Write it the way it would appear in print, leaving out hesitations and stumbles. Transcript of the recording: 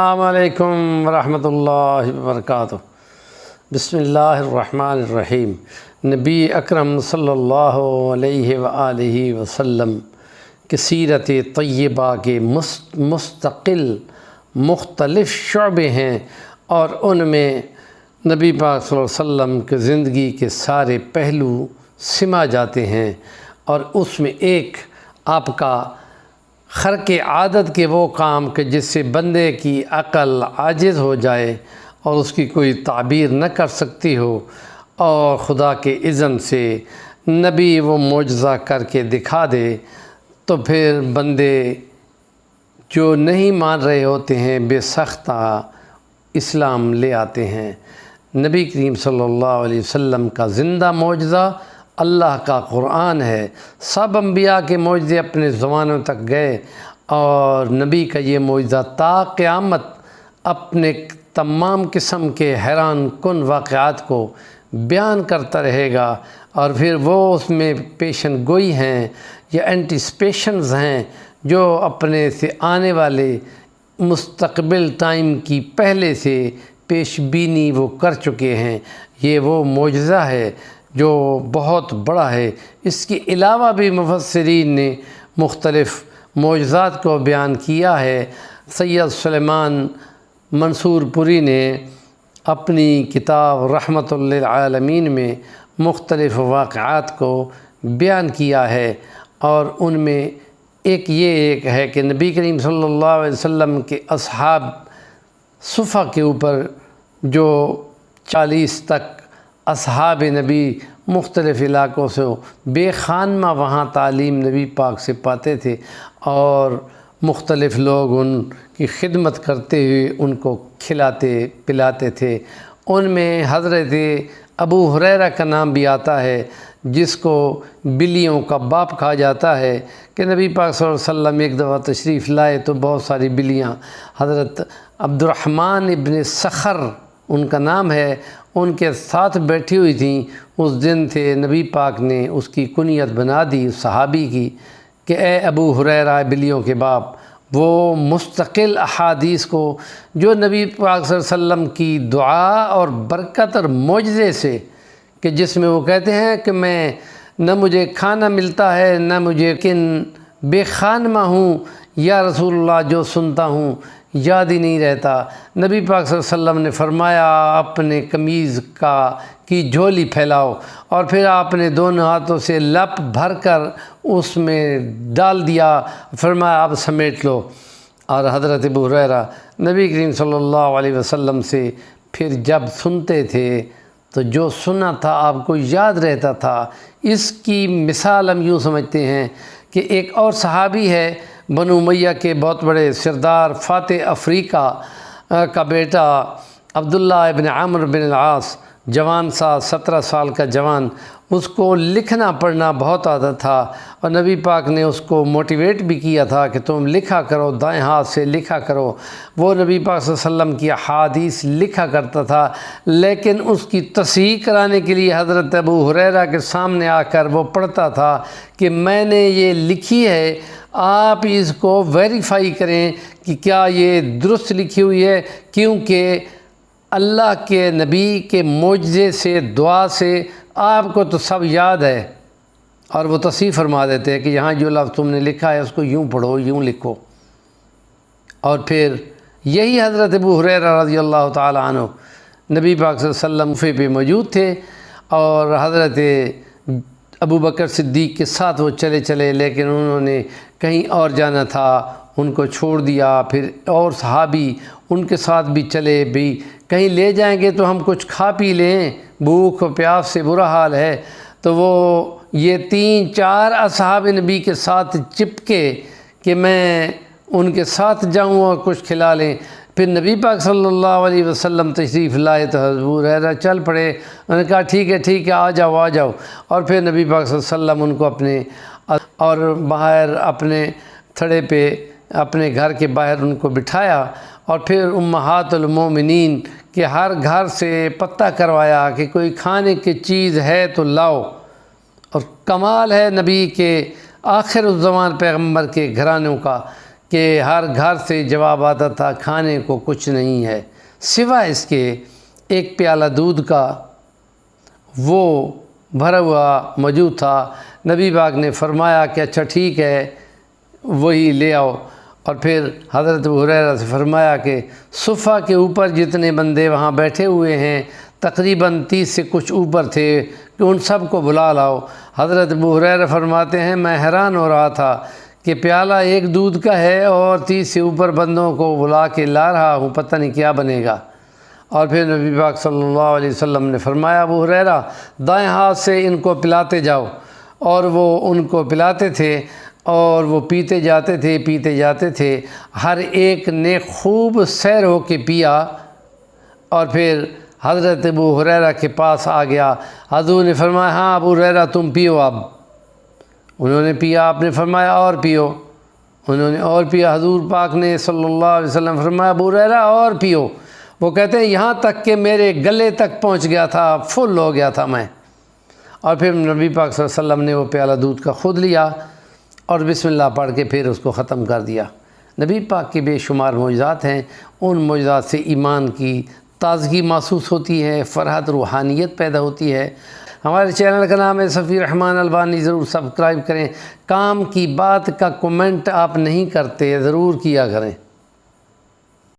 السلام علیکم ورحمۃ اللہ وبرکاتہ۔ بسم اللہ الرحمن الرحیم۔ نبی اکرم صلی اللہ علیہ وآلہ وسلم کی سیرت طیبہ کے مستقل مختلف شعبے ہیں، اور ان میں نبی پاک صلی اللہ علیہ وسلم کی زندگی کے سارے پہلو سما جاتے ہیں، اور اس میں ایک آپ کا خرق عادت کے وہ کام کہ جس سے بندے کی عقل عاجز ہو جائے اور اس کی کوئی تعبیر نہ کر سکتی ہو، اور خدا کے اذن سے نبی وہ معجزہ کر کے دکھا دے، تو پھر بندے جو نہیں مان رہے ہوتے ہیں بے سختہ اسلام لے آتے ہیں۔ نبی کریم صلی اللہ علیہ وسلم کا زندہ معجزہ اللہ کا قرآن ہے۔ سب انبیاء کے معجزے اپنے زمانوں تک گئے، اور نبی کا یہ معجزہ تا قیامت اپنے تمام قسم کے حیران کن واقعات کو بیان کرتا رہے گا، اور پھر وہ اس میں پیشن گوئی ہیں یا اینٹیسپیشنز ہیں جو اپنے سے آنے والے مستقبل ٹائم کی پہلے سے پیش بینی وہ کر چکے ہیں۔ یہ وہ معجزہ ہے جو بہت بڑا ہے۔ اس کے علاوہ بھی مفسرین نے مختلف معجزات کو بیان کیا ہے۔ سید سلیمان منصور پوری نے اپنی کتاب رحمۃ للعالمین میں مختلف واقعات کو بیان کیا ہے، اور ان میں ایک ہے کہ نبی کریم صلی اللہ علیہ وسلم کے اصحاب صفہ کے اوپر جو 40 تک اصحاب نبی مختلف علاقوں سے بے خانمہ وہاں تعلیم نبی پاک سے پاتے تھے، اور مختلف لوگ ان کی خدمت کرتے ہوئے ان کو کھلاتے پلاتے تھے۔ ان میں حضرت ابو ہریرہ کا نام بھی آتا ہے، جس کو بلیوں کا باپ کہا جاتا ہے، کہ نبی پاک صلی اللہ علیہ وسلم ایک دفعہ تشریف لائے تو بہت ساری بلیاں حضرت عبد الرحمن ابن صخر ان کا نام ہے، ان کے ساتھ بیٹھی ہوئی تھیں۔ اس دن سے نبی پاک نے اس کی کنیت بنا دی اس صحابی کی کہ اے ابو ہریرہ بلیوں کے باپ۔ وہ مستقل احادیث کو جو نبی پاک صلی اللہ علیہ وسلم کی دعا اور برکت اور معجزے سے، کہ جس میں وہ کہتے ہیں کہ میں نہ مجھے کھانا ملتا ہے نہ مجھے، لیکن بے خانمہ ہوں یا رسول اللہ، جو سنتا ہوں یاد ہی نہیں رہتا۔ نبی پاک صلی اللہ علیہ وسلم نے فرمایا اپنے قمیض کی جھولی پھیلاؤ، اور پھر آپ نے دونوں ہاتھوں سے لپ بھر کر اس میں ڈال دیا، فرمایا اب سمیٹ لو۔ اور حضرت ابو ہریرہ نبی کریم صلی اللہ علیہ وسلم سے پھر جب سنتے تھے تو جو سنا تھا آپ کو یاد رہتا تھا۔ اس کی مثال ہم یوں سمجھتے ہیں کہ ایک اور صحابی ہے، بنو امیہ کے بہت بڑے سردار فاتح افریقہ کا بیٹا عبداللہ ابن عمرو بن العاص، جوان سا 17 سال کا جوان۔ اس کو لکھنا پڑھنا بہت آتا تھا، اور نبی پاک نے اس کو موٹیویٹ بھی کیا تھا کہ تم لکھا کرو، دائیں ہاتھ سے لکھا کرو۔ وہ نبی پاک صلی اللہ علیہ وسلم کی احادیث لکھا کرتا تھا، لیکن اس کی تصحیح کرانے کے لیے حضرت ابو ہریرہ کے سامنے آ کر وہ پڑھتا تھا کہ میں نے یہ لکھی ہے، آپ اس کو ویریفائی کریں کہ کیا یہ درست لکھی ہوئی ہے، کیونکہ اللہ کے نبی کے معجزے سے، دعا سے آپ کو تو سب یاد ہے۔ اور وہ تصحیح فرما دیتے ہیں کہ یہاں جو لفظ تم نے لکھا ہے اس کو یوں پڑھو، یوں لکھو۔ اور پھر یہی حضرت ابو ہریرہ رضی اللہ تعالی عنہ نبی پاک صلی اللہ علیہ وسلم پہ موجود تھے، اور حضرت ابو بکر صدیق کے ساتھ وہ چلے، لیکن انہوں نے کہیں اور جانا تھا، ان کو چھوڑ دیا۔ پھر اور صحابی ان کے ساتھ بھی چلے، بھی کہیں لے جائیں گے تو ہم کچھ کھا پی لیں، بھوک و پیاس سے برا حال ہے۔ تو وہ یہ 3-4 اصحاب نبی کے ساتھ چپکے کہ میں ان کے ساتھ جاؤں اور کچھ کھلا لیں۔ پھر نبی پاک صلی اللہ علیہ وسلم تشریف لائے تو ابو ہریرہ چل پڑے، انہوں نے کہا ٹھیک ہے آ جاؤ۔ اور پھر نبی پاک صلی اللہ علیہ وسلم ان کو اپنے اور باہر اپنے تھڑے پہ اپنے گھر کے باہر ان کو بٹھایا، اور پھر امہات المومنین کے ہر گھر سے پتہ کروایا کہ کوئی کھانے کی چیز ہے تو لاؤ۔ اور کمال ہے نبی کے آخر الزمان پیغمبر کے گھرانوں کا کہ ہر گھر سے جواب آتا تھا کھانے کو کچھ نہیں ہے سوائے اس کے ایک پیالہ دودھ کا، وہ بھرا ہوا موجود تھا۔ نبی پاک نے فرمایا کہ اچھا ٹھیک ہے وہی لے آؤ، اور پھر حضرت ابو ہریرہ سے فرمایا کہ صفہ کے اوپر جتنے بندے وہاں بیٹھے ہوئے ہیں تقریباً 30 سے کچھ اوپر تھے کہ ان سب کو بلا لاؤ۔ حضرت ابو ہریرہ فرماتے ہیں میں حیران ہو رہا تھا کہ پیالہ ایک دودھ کا ہے اور 30 سے اوپر بندوں کو بلا کے لا رہا ہوں، پتہ نہیں کیا بنے گا۔ اور پھر نبی پاک صلی اللہ علیہ وسلم نے فرمایا ابو ہریرہ دائیں ہاتھ سے ان کو پلاتے جاؤ، اور وہ ان کو پلاتے تھے اور وہ پیتے جاتے تھے، ہر ایک نے خوب سیر ہو کے پیا، اور پھر حضرت ابو ہریرہ کے پاس آ گیا۔ حضور نے فرمایا ہاں ابو ہریرہ تم پیو اب۔ انہوں نے پیا، آپ نے فرمایا اور پیو، انہوں نے اور پیا۔ حضور پاک نے صلی اللہ علیہ وسلم فرمایا ابو ہریرہ اور پیو۔ وہ کہتے ہیں یہاں تک کہ میرے گلے تک پہنچ گیا تھا، فل ہو گیا تھا میں۔ اور پھر نبی پاک صلی اللہ علیہ وسلم نے وہ پیالہ دودھ کا خود لیا اور بسم اللہ پڑھ کے پھر اس کو ختم کر دیا۔ نبی پاک کے بے شمار معجزات ہیں، ان معجزات سے ایمان کی تازگی محسوس ہوتی ہے، فرحت روحانیت پیدا ہوتی ہے۔ ہمارے چینل کا نام ہے صفی الرحمن البانی، ضرور سبسکرائب کریں۔ کام کی بات کا کومنٹ آپ نہیں کرتے، ضرور کیا کریں۔